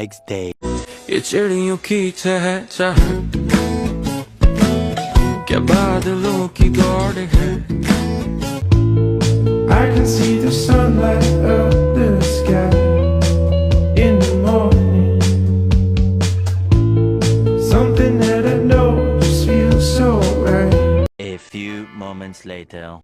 next day. ये चिड़ियों की चहचहाट क्या बादलों की दौड़ है. I can see the sunlight up the sky in the morning. Something that I know just feels so right. A few moments later.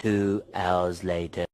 Two hours later.